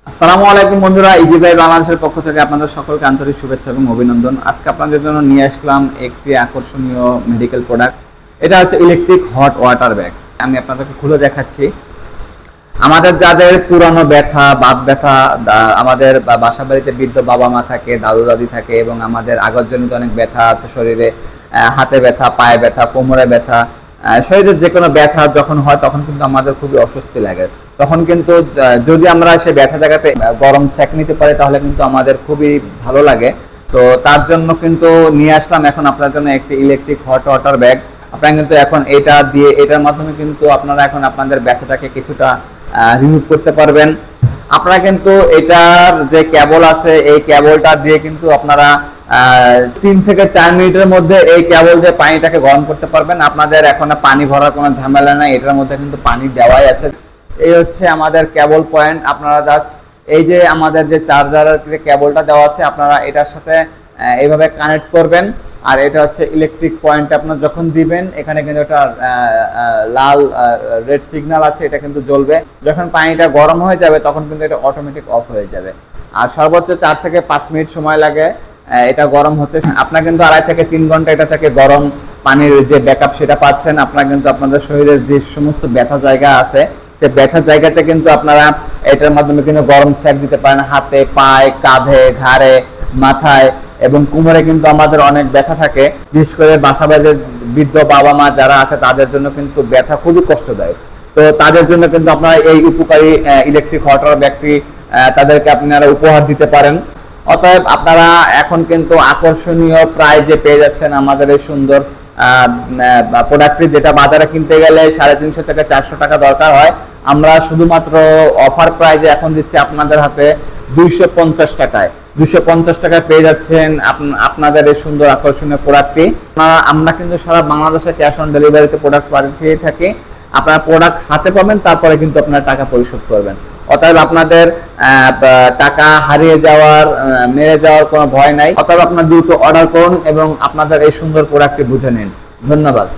আসসালামু আলাইকুম বন্ধুরা, ইজি ভাই বাংলাদেশের পক্ষ থেকে আপনাদের সকলকে আন্তরিক শুভেচ্ছা এবং অভিনন্দন। আজকে আপনাদের জন্য নিয়ে আসলাম একটি আকর্ষণীয় মেডিকেল প্রোডাক্ট। এটা হচ্ছে ইলেকট্রিক হট ওয়াটার ব্যাগ। আমি আপনাদেরকে খুলে দেখাচ্ছি। আমাদের যাদের পুরানো ব্যথা, বাত ব্যথা, আমাদের বাসা বাড়িতে বৃদ্ধ বাবা মা থাকে, দাদু দাদি থাকে এবং আমাদের আগরজনিত অনেক ব্যথা আছে শরীরে, হাতে ব্যথা, পায়ে ব্যথা, কোমরে ব্যথা, শরীরের যে কোনো ব্যথা যখন হয় তখন কিন্তু আমাদের খুবই অস্বস্তি লাগে। তখন কিন্তু যদি আমরা সেই ব্যথা জায়গাতে গরম সেক নিতে পারি তাহলে কিন্তু আমাদের খুবই ভালো লাগে। তো তার জন্য কিন্তু নিয়ে আসলাম এখন আপনার জন্য একটি ইলেকট্রিক হট ওয়াটার ব্যাগ। আপনারা কিন্তু এখন এটা দিয়ে, এটার মাধ্যমে কিন্তু আপনারা এখন আপনাদের ব্যথাটাকে কিছুটা রিমুভ করতে পারবেন। আপনারা কিন্তু এটার যে কেবল আছে এই কেবলটা দিয়ে কিন্তু আপনারা 3 থেকে 4 মিনিটের মধ্যে এই কেবল দিয়ে পানিটাকে গরম করতে পারবেন। আপনাদের এখন পানি ভরার কোনো ঝামেলা নাই, এটার মধ্যে কিন্তু পানি দেওয়াই আছে। এই হচ্ছে আমাদের কেবল পয়েন্ট। আপনারা জাস্ট এই যে আমাদের যে চার্জারের যে কেবলটা দেওয়া আছে আপনারা এটার সাথে এইভাবে কানেক্ট করবেন। আর এটা হচ্ছে ইলেকট্রিক পয়েন্ট। আপনার যখন দিবেন এখানে কিন্তু একটা লাল রেড সিগন্যাল আছে, এটা কিন্তু জ্বলবে। যখন পানিটা গরম হয়ে যাবে তখন কিন্তু এটা অটোমেটিক অফ হয়ে যাবে। আর সর্বোচ্চ 4 থেকে 5 মিনিট সময় লাগে এটা গরম হতে। আপনার কিন্তু 2.5 থেকে 3 ঘন্টা এটা থেকে গরম পানির যে ব্যাকআপ সেটা পাচ্ছেন। আপনারা কিন্তু আপনাদের শরীরের যে সমস্ত ব্যথা জায়গা আছে সেই ব্যথার জায়গাতে কিন্তু আপনারা এটার মাধ্যমে কিন্তু গরম সেক দিতে পারেন। হাতে, পায়ে, কাঁধে, ঘাড়ে, মাথায় এবং কোমরে কিন্তু আমাদের অনেক ব্যথা থাকে। বিশেষ করে বাসা বাড়িতে বৃদ্ধ বাবা মা যারা আছে তাদের জন্য কিন্তু ব্যথা খুবই কষ্টদায়ক। তো তাদের জন্য কিন্তু আপনারা এই উপকারী ইলেকট্রিক হট ওয়াটার ব্যাগটি তাদেরকে আপনারা উপহার দিতে পারেন। অতএব আপনারা এখন কিন্তু আকর্ষণীয় প্রাইজে পেয়ে যাচ্ছেন আমাদের এই সুন্দর প্রোডাক্টটি, যেটা বাজারে কিনতে গেলে 350 থেকে 400 টাকা দরকার হয়। আমরা শুধুমাত্র অফার প্রাইজে এখন দিচ্ছি আপনাদের হাতে 250 টাকায়। 250 টাকায় পেয়ে যাচ্ছেন আপনাদের এই সুন্দর আকর্ষণীয় প্রোডাক্টটি। আমরা কিন্তু সারা বাংলাদেশে ক্যাশ অন ডেলিভারিতে প্রোডাক্ট পাঠিয়ে থাকি। আপনারা প্রোডাক্ট হাতে পাবেন, তারপরে কিন্তু আপনারা টাকা পরিশোধ করবেন। অতএব আপনাদের টাকা হারিয়ে যাওয়ার, মেরে যাওয়ার কোনো ভয় নাই। অতএব আপনারা দ্রুত অর্ডার করুন এবং আপনাদের এই সুন্দর প্রোডাক্টটি বুঝে নিন। ধন্যবাদ।